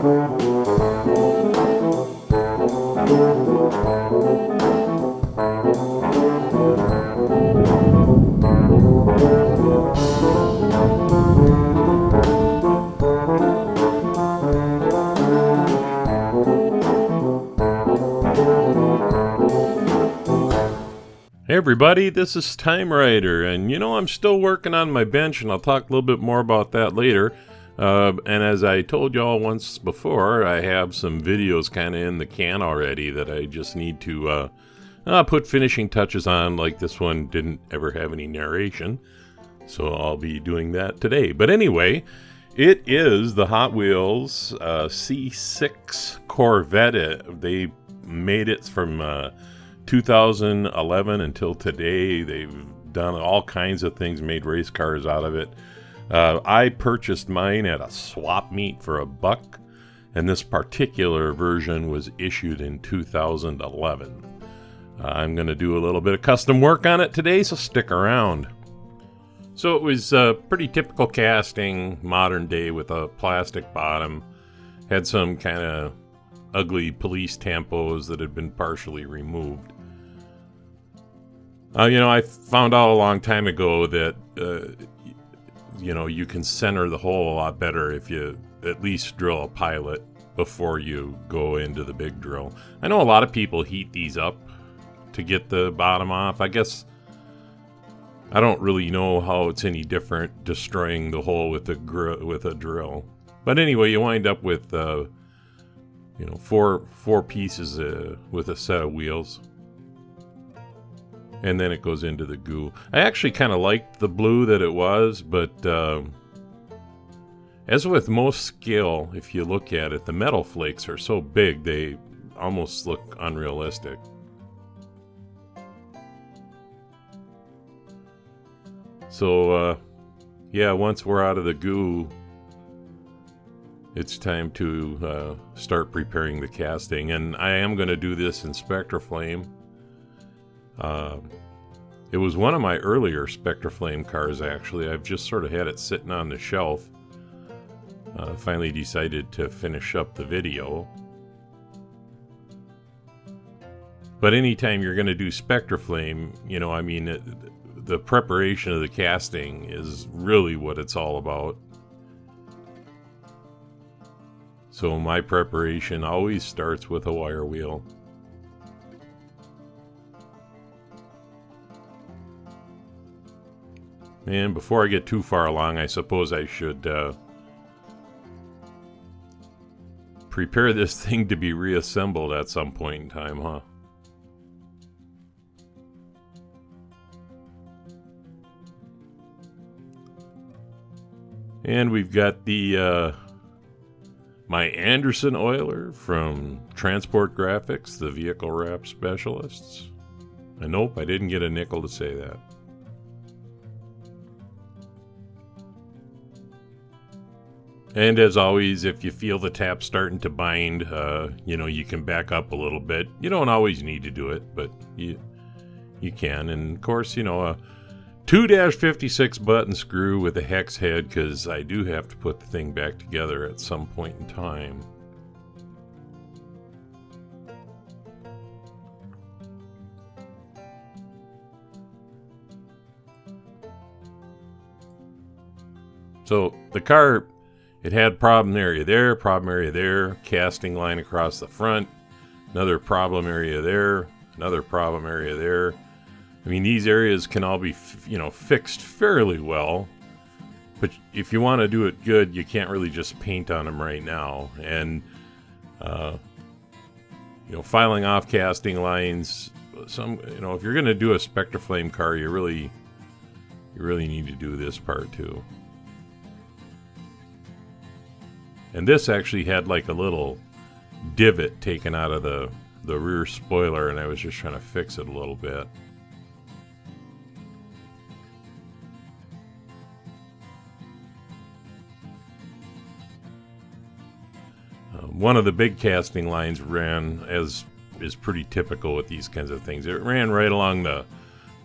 Hey everybody, this is TimeRider, and I'm still working on my bench, and I'll talk a little bit more about that later. And as I told y'all once before, I have some videos kind of in the can already that I just need to put finishing touches on, like this one didn't ever have any narration, so I'll be doing that today. But anyway, it is the Hot Wheels C6 Corvette. They made it from 2011 until today. They've done all kinds of things, made race cars out of it. I purchased mine at a swap meet for $1, and this particular version was issued in 2011. I'm going to do a little bit of custom work on it today, so stick around. So it was pretty typical casting, modern day, with a plastic bottom. Had some kind of ugly police tampos that had been partially removed. I found out a long time ago that, you can center the hole a lot better if you at least drill a pilot before you go into the big drill. I know a lot of people heat these up to get the bottom off. I guess I don't really know how it's any different destroying the hole with a drill. But anyway, you wind up with four pieces with a set of wheels, and then it goes into the goo. I actually kind of liked the blue that it was, but as with most scale, if you look at it, the metal flakes are so big they almost look unrealistic. So once we're out of the goo, it's time to start preparing the casting, and I am going to do this in Spectraflame. It was one of my earlier Spectraflame cars, actually. I've just sort of had it sitting on the shelf. Finally decided to finish up the video. But anytime you're going to do Spectraflame, the preparation of the casting is really what it's all about. So my preparation always starts with a wire wheel. And before I get too far along, I suppose I should prepare this thing to be reassembled at some point in time, huh? And we've got the my Anderson oiler from Transport Graphics, the vehicle wrap specialists. And nope, I didn't get a nickel to say that. And as always, if you feel the tap starting to bind, you can back up a little bit. You don't always need to do it, but you can. And of course, a 2-56 button screw with a hex head, because I do have to put the thing back together at some point in time. So the car, it had problem area there, casting line across the front, another problem area there, another problem area there. I mean, these areas can all be, fixed fairly well, but if you want to do it good, you can't really just paint on them right now. And, filing off casting lines, if you're going to do a Spectraflame car, you really need to do this part too. And this actually had like a little divot taken out of the rear spoiler, and I was just trying to fix it a little bit. One of the big casting lines ran, as is pretty typical with these kinds of things, it ran right along the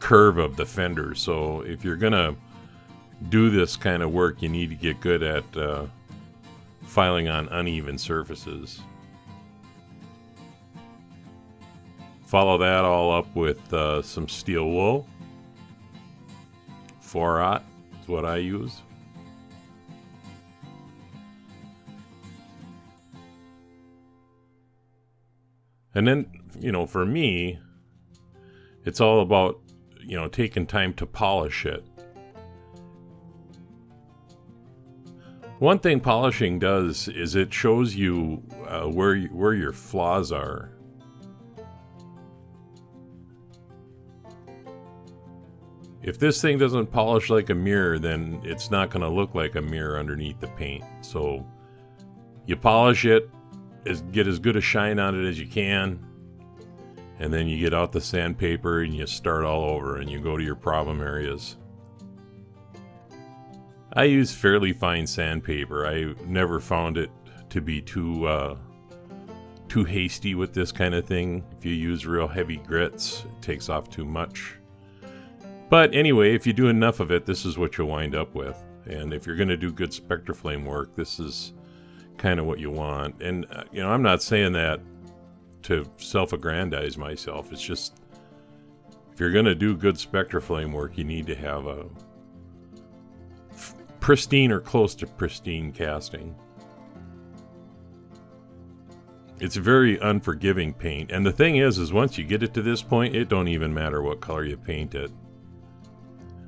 curve of the fender. So if you're gonna do this kind of work, you need to get good at filing on uneven surfaces. Follow that all up with some steel wool. 4/0 is what I use. And then, for me, it's all about, taking time to polish it. One thing polishing does is it shows you where your flaws are. If this thing doesn't polish like a mirror, then it's not going to look like a mirror underneath the paint. So you polish it, get as good a shine on it as you can, and then you get out the sandpaper and you start all over and you go to your problem areas. I use fairly fine sandpaper. I never found it to be too hasty with this kind of thing. If you use real heavy grits, it takes off too much. But anyway, if you do enough of it, this is what you'll wind up with. And if you're going to do good Spectraflame work, this is kind of what you want. And, I'm not saying that to self-aggrandize myself. It's just, if you're going to do good Spectraflame work, you need to have a pristine or close to pristine casting. It's a very unforgiving paint. And the thing is once you get it to this point, it don't even matter what color you paint it.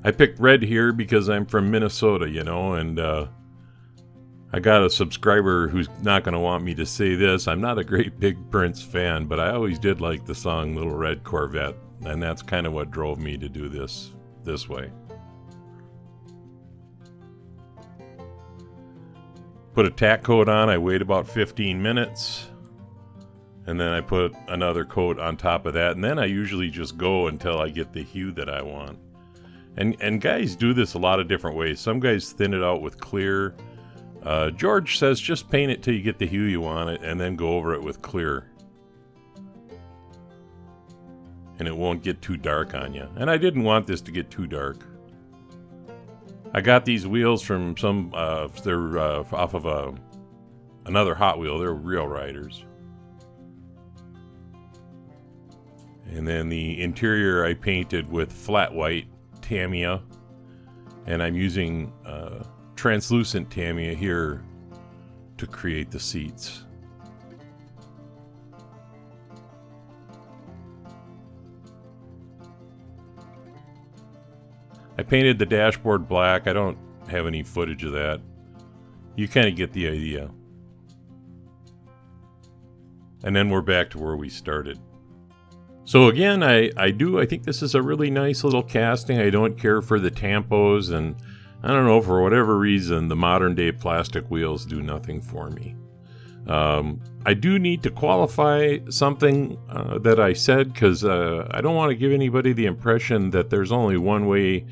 I picked red here because I'm from Minnesota, and I got a subscriber who's not going to want me to say this. I'm not a great big Prince fan, but I always did like the song Little Red Corvette, and that's kind of what drove me to do this way. Put a tack coat on. I wait about 15 minutes, and then I put another coat on top of that, and then I usually just go until I get the hue that I want. And guys do this a lot of different ways. Some guys thin it out with clear. George says just paint it till you get the hue you want it, and then go over it with clear. And it won't get too dark on you. And I didn't want this to get too dark. I got these wheels from they're off of another Hot Wheel. They're Real Riders. And then the interior I painted with flat white Tamiya, and I'm using translucent Tamiya here to create the seats. I painted the dashboard black. I don't have any footage of that. You kind of get the idea. And then we're back to where we started. So again, I think this is a really nice little casting. I don't care for the tampos, and I don't know, for whatever reason, the modern day plastic wheels do nothing for me. I do need to qualify something that I said, because I don't want to give anybody the impression that there's only one way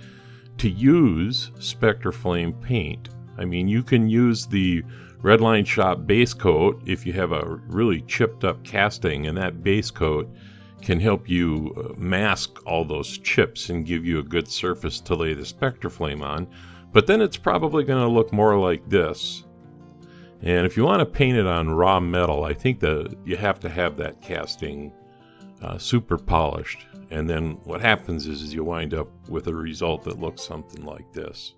to use Spectraflame paint. I mean, you can use the Redline Shop base coat if you have a really chipped up casting, and that base coat can help you mask all those chips and give you a good surface to lay the Spectraflame on. But then it's probably going to look more like this. And if you want to paint it on raw metal, I think that you have to have that casting super polished. And then what happens is you wind up with a result that looks something like this.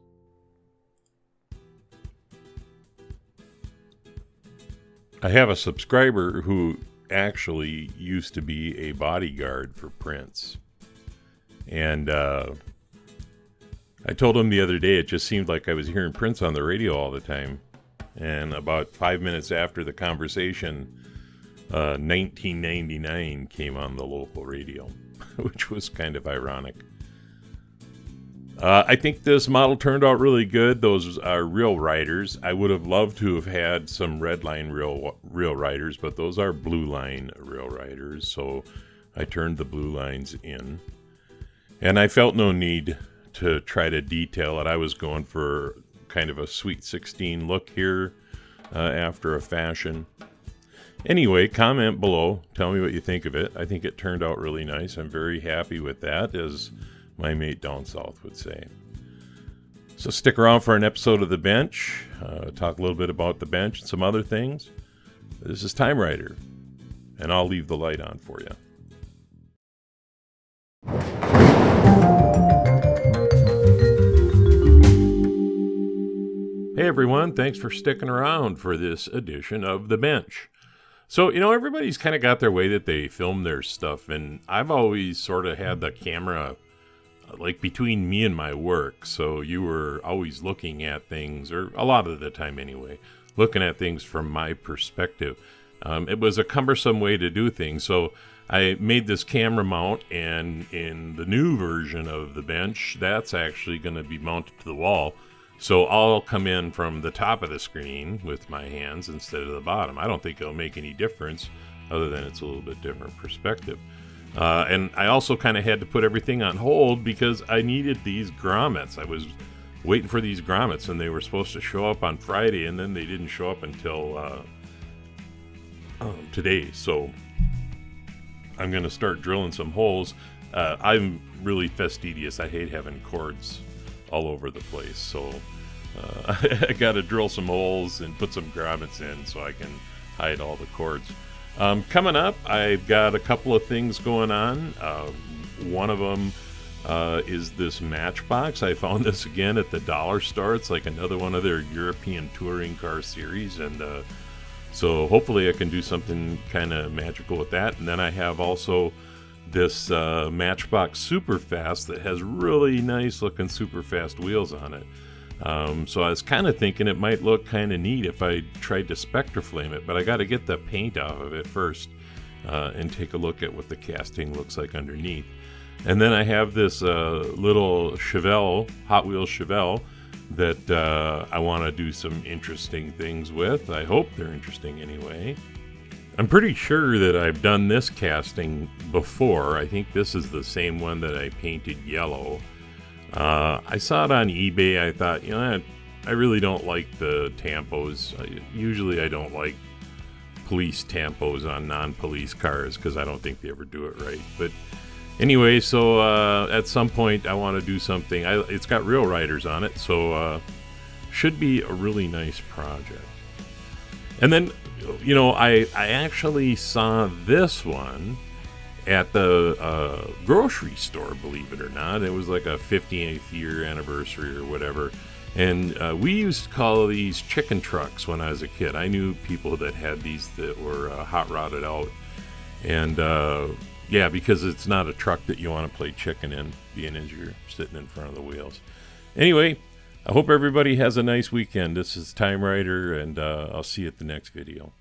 I have a subscriber who actually used to be a bodyguard for Prince. And I told him the other day it just seemed like I was hearing Prince on the radio all the time. And about 5 minutes after the conversation, 1999 came on the local radio, which was kind of ironic. I think this model turned out really good. Those are Real Riders. I would have loved to have had some Redline Real Riders, but those are Blue Line Real Riders, so I turned the blue lines in. And I felt no need to try to detail it. I was going for kind of a Sweet 16 look here after a fashion. Anyway, comment below. Tell me what you think of it. I think it turned out really nice. I'm very happy with that, as my mate down south would say. So stick around for an episode of The Bench. Talk a little bit about the bench and some other things. This is TimeRider, and I'll leave the light on for you. Hey everyone, thanks for sticking around for this edition of The Bench. So, everybody's kind of got their way that they film their stuff, and I've always sort of had the camera like between me and my work, so you were always looking at things, or a lot of the time anyway, looking at things from my perspective. It was a cumbersome way to do things, so I made this camera mount, and in the new version of The Bench, that's actually going to be mounted to the wall. So I'll come in from the top of the screen with my hands instead of the bottom. I don't think it'll make any difference other than it's a little bit different perspective. And I also kind of had to put everything on hold because I needed these grommets. I was waiting for these grommets, and they were supposed to show up on Friday, and then they didn't show up until today. So I'm going to start drilling some holes. I'm really fastidious. I hate having cords all over the place, so I got to drill some holes and put some grommets in so I can hide all the cords. Coming up, I've got a couple of things going on. One of them is this Matchbox. I found this again at the dollar store. It's like another one of their European touring car series, and so hopefully I can do something kind of magical with that. And then I have also this Matchbox Superfast that has really nice looking Superfast wheels on it. So I was kind of thinking it might look kind of neat if I tried to Spectraflame it, but I got to get the paint off of it first and take a look at what the casting looks like underneath. And then I have this little Chevelle, Hot Wheels Chevelle, that I want to do some interesting things with. I hope they're interesting anyway. I'm pretty sure that I've done this casting before. I think this is the same one that I painted yellow. I saw it on eBay. I thought, I really don't like the tampos. Usually I don't like police tampos on non-police cars because I don't think they ever do it right. But anyway, so at some point I want to do something. It's got real riders on it, so should be a really nice project. And then, I actually saw this one at the grocery store, believe it or not. It was like a 58th year anniversary or whatever. And we used to call these chicken trucks when I was a kid. I knew people that had these that were hot rodded out. And because it's not a truck that you want to play chicken in, being as you're sitting in front of the wheels. Anyway, I hope everybody has a nice weekend. This is TimeRider, and I'll see you at the next video.